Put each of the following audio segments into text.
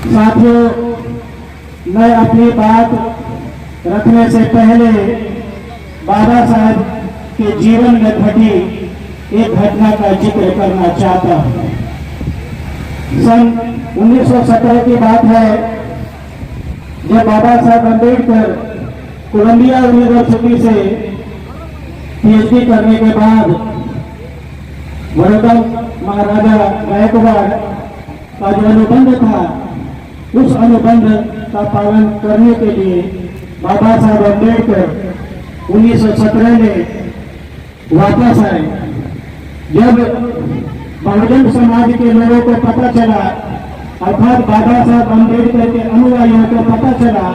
साथियों, मैं अपनी बात रखने से पहले बाबा साहब के जीवन में घटी एक घटना का जिक्र करना चाहता हूँ। सन 1917 की बात है, जब बाबा साहब अम्बेडकर कोलंबिया यूनिवर्सिटी से पीएचडी करने के बाद वडोदरा महाराजा गायकवाड़ का जो अनुबंध था, उस अनुबंध का पालन करने के लिए बाबा साहब अम्बेडकर 1917 में वापस आए। जब बहुजन समाज के लोगों को पता चला, अर्थात बाबा साहब अम्बेडकर के अनुयायियों को पता चला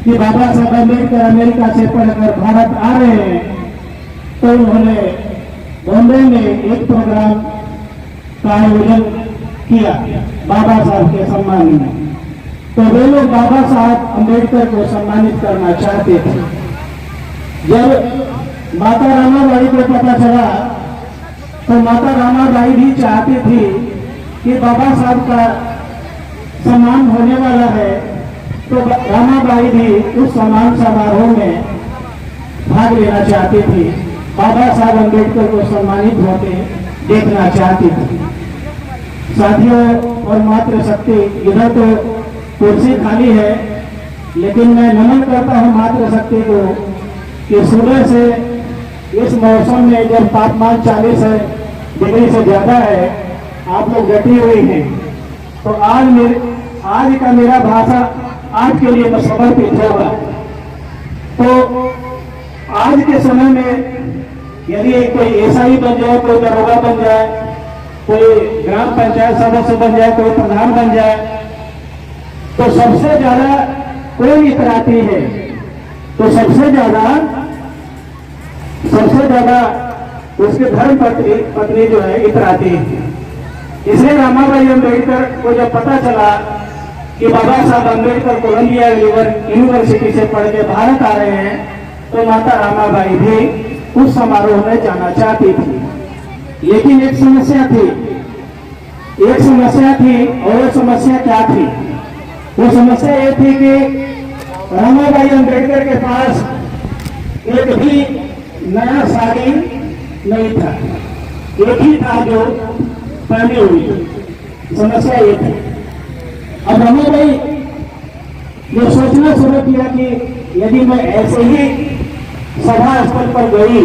कि बाबा साहब अम्बेडकर अमेरिका से पढ़कर भारत आ रहे हैं, तो उन्होंने बॉम्बे में एक प्रोग्राम का आयोजन किया बाबा साहब के सम्मान में। तो वे लोग बाबा साहब अम्बेडकर को सम्मानित करना चाहते थे। जब माता रामाबाई को पता चला, तो माता रामाबाई भी चाहती थी कि बाबा साहब का सम्मान होने वाला है, तो रामाबाई भी उस सम्मान समारोह में भाग लेना चाहती थी, बाबा साहब अम्बेडकर को सम्मानित होते देखना चाहती थी। साथियों और मातृशक्ति, इधर तो कुर्सी खाली है, लेकिन मैं नमन करता हूँ मातृशक्ति को कि सुबह से इस मौसम में जब तापमान 40 डिग्री से ज्यादा है, आप लोग डटी हुई हैं। तो आज का मेरा भाषण आज के लिए मैं समर्पित होगा। तो आज के समय में यदि कोई एसआई बन जाए, कोई दरोगा बन जाए, कोई ग्राम पंचायत सदस्य बन जाए, कोई प्रधान बन जाए, तो सबसे ज्यादा कोई इतराती है, तो सबसे ज्यादा उसके धर्म पत्नी जो है इतराती है। इसलिए रामाबाई अम्बेडकर को जब पता चला कि बाबा साहब अम्बेडकर कोलंबिया यूनिवर्सिटी से पढ़ के भारत आ रहे हैं, तो माता रामाबाई भी उस समारोह में जाना चाहती थी। लेकिन एक समस्या थी, और वो समस्या क्या थी? वो समस्या ये थी कि रामाबाई अम्बेडकर के पास एक भी नया साड़ी नहीं था, एक ही था जो पहनी हुई। समस्या ये थी। अब रामाबाई ने सोचना शुरू किया कि यदि मैं ऐसे ही सभा स्थल पर गई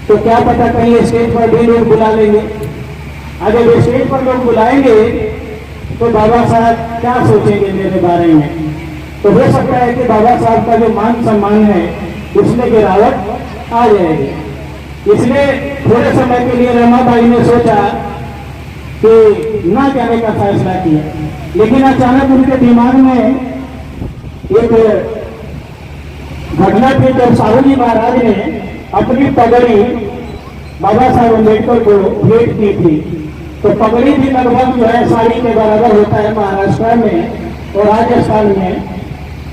तो क्या पता कहीं स्टेज पर भी लोग बुला लेंगे। अगर स्टेज पर लोग बुलाएंगे तो बाबा साहब क्या सोचेंगे मेरे बारे में, तो हो सकता है कि बाबा साहब का जो मान सम्मान है उसमें गिरावट आ जाएगी। इसलिए थोड़े समय के लिए रमाबाई ने सोचा कि ना जाने का फैसला किया। लेकिन अचानक उनके दिमाग में एक घटना थी, जब साहू जी महाराज ने अपनी पगड़ी बाबा साहब अम्बेडकर को भेंट की थी। तो पगड़ी भी लगभग जो है साड़ी के बराबर होता है महाराष्ट्र में, और राजस्थान में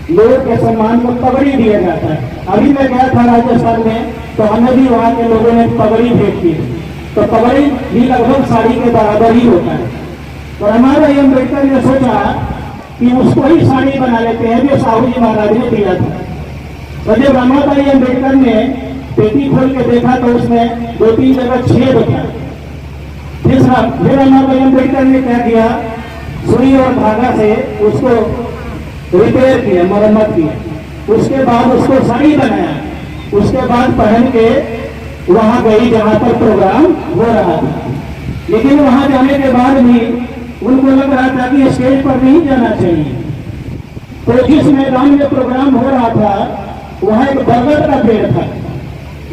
लोगों के सम्मान को पगड़ी दिया जाता है। अभी मैं गया था राजस्थान में, तो हमें भी वहाँ के लोगों ने पगड़ी भेंट की। तो पगड़ी भी लगभग साड़ी के बराबर ही होता है। तो रामाबाई अम्बेडकर ने सोचा कि उसको ही साड़ी बना लेते हैं जो साहू जी महाराज ने दिया था। तो जब रामाबाई अम्बेडकर ने पेटी खोल के देखा तो उसमें 2-3 जगह छेद था। फिर रामाबाई अम्बेडकर ने क्या किया, सुई और धागा से उसको रिपेयर किया, मरम्मत किया। उसके बाद उसको साड़ी बनाया। उसके बाद पहन के वहां गई जहां पर प्रोग्राम हो रहा था। लेकिन वहां जाने के बाद भी उनको लग रहा था कि स्टेज पर नहीं जाना चाहिए। तो जिस मैदान में प्रोग्राम हो रहा था वहां एक बरगद का पेड़ था,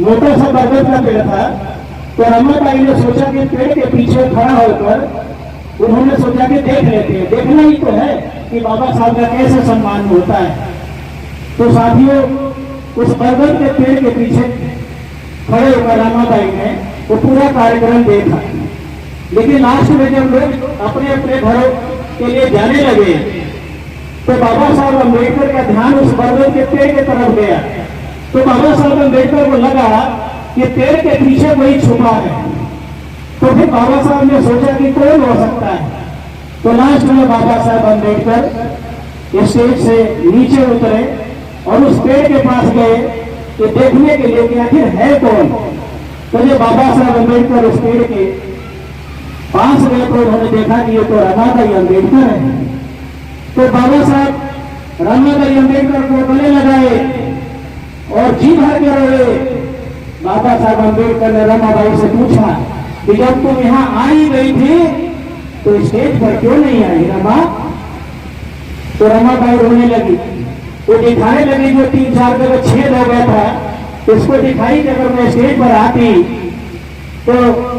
मोटा सा बरगद का पेड़ था। तो रमाबाई ने सोचा कि पेड़ के पीछे खड़ा होकर उन्होंने सोचा कि देख लेते हैं, देखना ही तो है कि बाबा साहब का कैसे सम्मान होता है। तो साथियों, उस बरगद के पेड़ के पीछे खड़े होकर रामाबाई ने वो पूरा कार्यक्रम देखा। लेकिन लास्ट में जब लोग अपने अपने घरों के लिए जाने लगे तो बाबा साहब अम्बेडकर का ध्यान उस बरगद के पेड़ की तरफ गया। तो बाबा साहब अम्बेडकर को लगा कि पेड़ के पीछे कोई छुपा है। तो फिर बाबा साहब ने सोचा कि कौन हो सकता है। तो लास्ट में बाबा साहब अम्बेडकर स्टेज से नीचे उतरे और उस पेड़ के पास गए कि देखने के लिए कि आखिर है कौन। तो जब बाबा साहब अम्बेडकर उस पेड़ के पास गए तो उन्होंने देखा कि ये तो रमाबाई अम्बेडकर है। तो बाबा साहब रमाबाई अम्बेडकर को गले लगाए और जी भर के रोए। बाबा साहब अम्बेडकर ने रमाबाई से पूछा कि जब तुम यहाँ आई गई थी तो स्टेज पर क्यों नहीं आई रमा। तो रमाबाई रोने लगी। वो दिखाने लगी जो 3-4 जगह छेद हो गया था उसको दिखाई कि अगर मैं स्टेज पर आती तो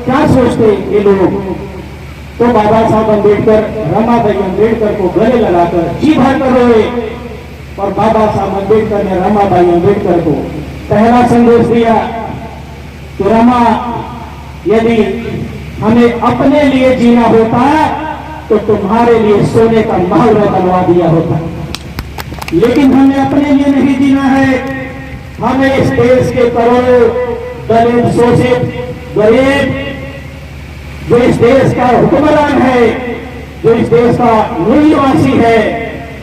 क्या सोचते ये लोग। तो बाबा साहब अम्बेडकर रमाबाई अम्बेडकर को गले लगाकर जी भर कर रोए और बाबा साहब अम्बेडकर ने रमाबाई अम्बेडकर को पहला संदेश दिया कि रमा, यदि हमें अपने लिए जीना होता तो तुम्हारे लिए सोने का महल बनवा दिया होता, लेकिन हमें अपने लिए नहीं जीना है। हमें इस देश के करोड़ों दलित, शोषित, गरीब, जो इस देश का हुक्मरान है, जो इस देश का मूलवासी है,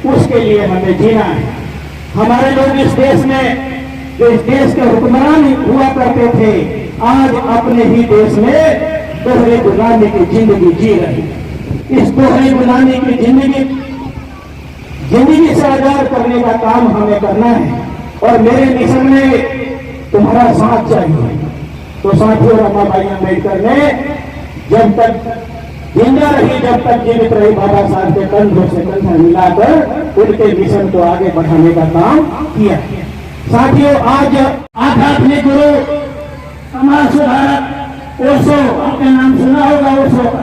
उसके लिए हमें जीना है। हमारे लोग इस देश में जो इस देश के हुक्मरान हुआ करते थे आज अपने ही देश में दोहरे गुलामी की जिंदगी जी रही। इस दोहरे गुलामी की जिंदगी से आजाद करने का काम हमें करना है और मेरे मिशन में तुम्हारा साथ चाहिए। तो साथियों, रमाबाई अम्बेडकर ने जब तक जिंदा रही, जब तक जीवित रही, बाबा साहब के कंधों से कंधा मिलाकर उनके मिशन को आगे बढ़ाने का काम किया। साथियों, आज आध्यात्मिक गुरु, समाज सुधारक ओशो, आपका नाम सुना होगा ओशो का।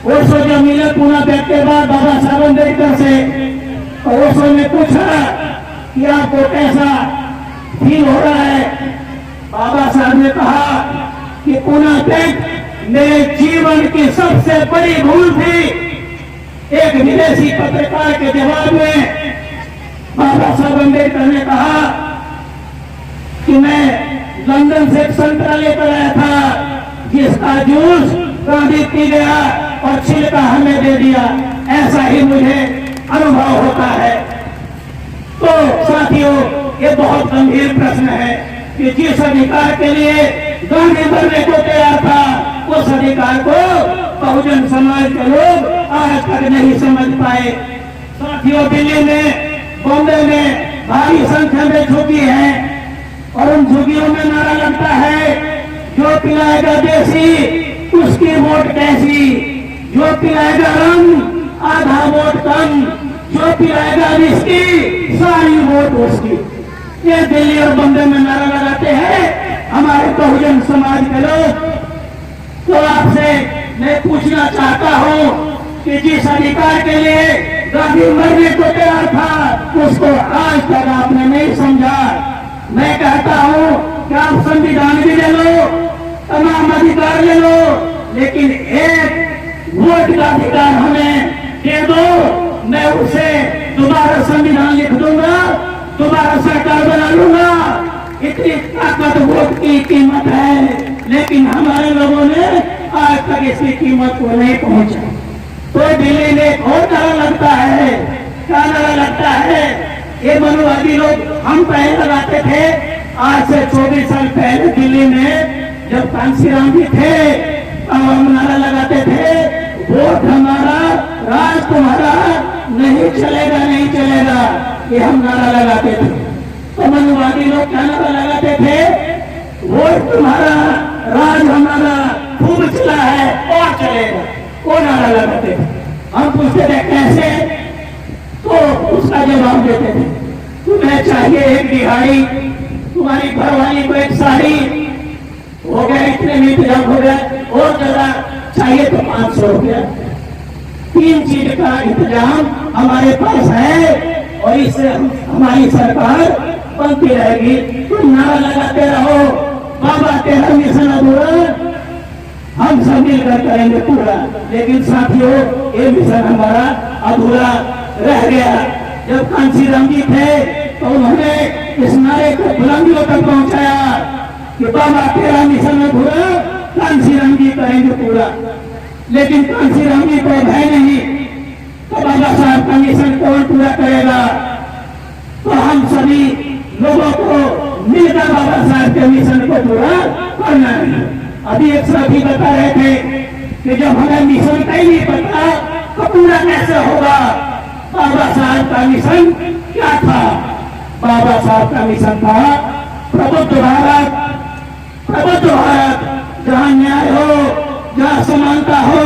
ओशो जब मिले पुणे बैठ के बाद बाबा साहब अम्बेडकर से, तो ओशो ने पूछा कि आपको कैसा फील हो रहा है। बाबा साहब ने कहा कि पुणे बैठ मेरे जीवन की सबसे बड़ी भूल थी। एक विदेशी पत्रकार के जवाब में बाबा साहब अम्बेडकर ने कहा कि मैं लंदन से एक संतरा लेकर आया था जिसका जूस गांधी पी गया और छिलका हमें दे दिया, ऐसा ही मुझे अनुभव होता है। तो साथियों, ये बहुत गंभीर प्रश्न है कि जिस अधिकार के लिए गांधी मरने को तैयार था उस अधिकार को बहुजन समाज के लोग आज तक नहीं समझ पाए। साथियों, दिल्ली में, बॉम्बे में भारी संख्या में झुग्गी है और उन झुग्गियों में नारा लगता है, जो पिलाएगा देसी उसकी वोट कैसी, जो पिलाएगा रंग आधा वोट कम, जो पिलाएगा विस्की सारी वोट उसकी। ये दिल्ली और बॉम्बे में नारा लगाते हैं हमारे बहुजन समाज के लोग। तो आपसे मैं पूछना चाहता हूं कि जिस अधिकार के लिए गांधी मरने को तैयार था उसको आज तक आपने नहीं समझा। मैं कहता हूं कि आप संविधान भी ले लो, तमाम अधिकार ले लो, लेकिन एक वोट का अधिकार हमें दे दो। मैं उसे दोबारा संविधान लिख दूंगा, दोबारा सरकार बना लूंगा। इतनी ताकत वोट की कीमत है, लेकिन हमारे लोगों ने आज तक इसकी कीमत को नहीं पहुंचा। तो दिल्ली में एक और नारा लगता है, क्या नारा लगता है? ये मनुवादी लोग हम पहले लगाते थे, आज से 24 साल पहले दिल्ली में जब कांशीराम जी थे तब हम नारा लगाते थे, वोट हमारा राज तुम्हारा, नहीं चलेगा नहीं चलेगा, ये हम नारा लगाते थे। तो मनुवादी लोग क्या नारा लगाते थे? वोट तुम्हारा राज हमारा, खूब चला है और चलेगा, वो नारा लगाते थे। हम पूछते थे कैसे, तो उसका जवाब देते थे, तुम्हें चाहिए एक दिहाड़ी, तुम्हारी घरवाली को एक साड़ी, हो गया इतने में इंतजाम हो गया, और ज्यादा चाहिए तो 500 रुपया। 3 चीज का इंतजाम हमारे पास है और इससे हमारी सरकार बनती रहेगी। तुम नारा लगाते रहो, बाबा तेरा मिशन अधूरा, हम सब मिलकर करेंगे पूरा। लेकिन साथियों, ये मिशन हमारा अधूरा रह गया। जब कांशीराम जी थे तो उन्होंने इस नारे को बुलंदियों तक पहुंचाया कि बाबा तेरा मिशन अधूरा, कांशीराम जी करेंगे पूरा। लेकिन कांशीराम जी को भय नहीं, मिशन कौन पूरा करेगा? तो हम सभी लोगों को मिलकर बाबा साहब के मिशन को पूरा करना है। अभी एक साथी बता रहे थे कि जब हमें मिशन का ही नहीं पता तो पूरा कैसे होगा? बाबा साहब का मिशन क्या था? बाबा साहब का मिशन था प्रबुद्ध भारत, प्रबुद्ध भारत, जहाँ न्याय हो, जहाँ समानता हो,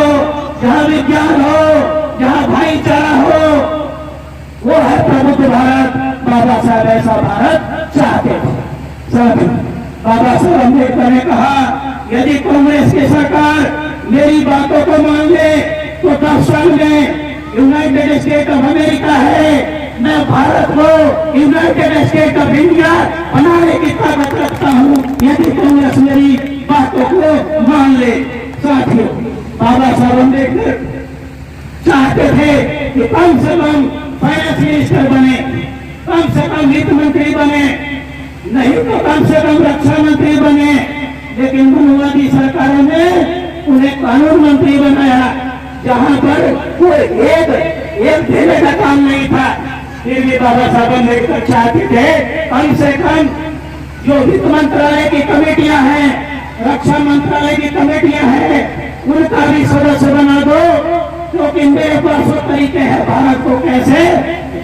जहाँ विज्ञान हो, जहाँ भाईचारा हो, वो है प्रबुद्ध भारत। बाबा साहब ऐसा भारत चाहते थे। बाबा साहब अम्बेडकर ने कहा, यदि कांग्रेस की सरकार मेरी बातों को मान ले तो 10 साल में यूनाइटेड स्टेट ऑफ अमेरिका है, मैं भारत को यूनाइटेड स्टेट ऑफ इंडिया बनाने की ताकत रखता हूँ, यदि कांग्रेस मेरी बातों को मान ले। साथियों, बाबा साहब अम्बेडकर चाहते थे कि कम से कम फाइनेंस मिनिस्टर बने, कम से कम वित्त मंत्री बने, नहीं तो कम से कम रक्षा मंत्री बने। लेकिन मनोवादी सरकारों ने उन्हें कानून मंत्री बनाया, जहां पर कोई एक देने का काम नहीं था। फिर भी बाबा साहब अम्बेडकर चाहते थे कम से कम जो वित्त मंत्रालय की कमेटियां हैं, रक्षा मंत्रालय की कमेटियां हैं, उनका भी सदस्य बना दो, क्योंकि मेरे पास वो तरीके हैं भारत को कैसे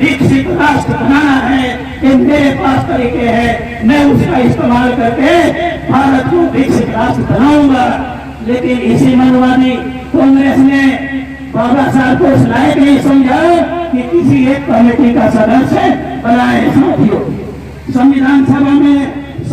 विकसित राष्ट्र बनाना है, कि मेरे पास तरीके हैं, मैं उसका इस्तेमाल करके भारत को विकसित राष्ट्र बनाऊंगा। लेकिन इसी मनवादी कांग्रेस ने बाबा साहब को उस लायक नहीं समझा कि किसी एक कमेटी का सदस्य बनाए। साथियों, संविधान सभा में